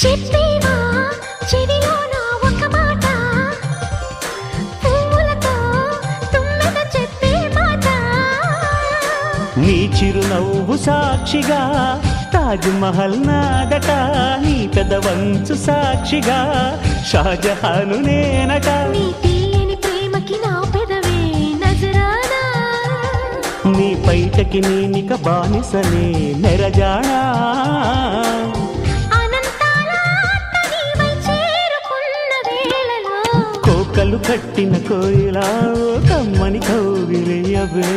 చెప్పేవా చెవిలోన ఒక మాట, పువ్వులతో తుమ్మెద చెప్పే మాట. నీ చిరునవ్వు సాక్షిగా తాజ్ మహల్ నాదట, నీ పెదవంచు సాక్షిగా షాజహాను నేనట. నీ తీయని ప్రేమకి నా పెదవే నజరానా, నీ బయటకి నేనిక బానిసనే నెరజానా. అనంతాల ఆత్మ నీవై చేరుకున్న వేళలో, కోకలు కట్టిన కోయిలా కమ్మని కౌగిలియవే.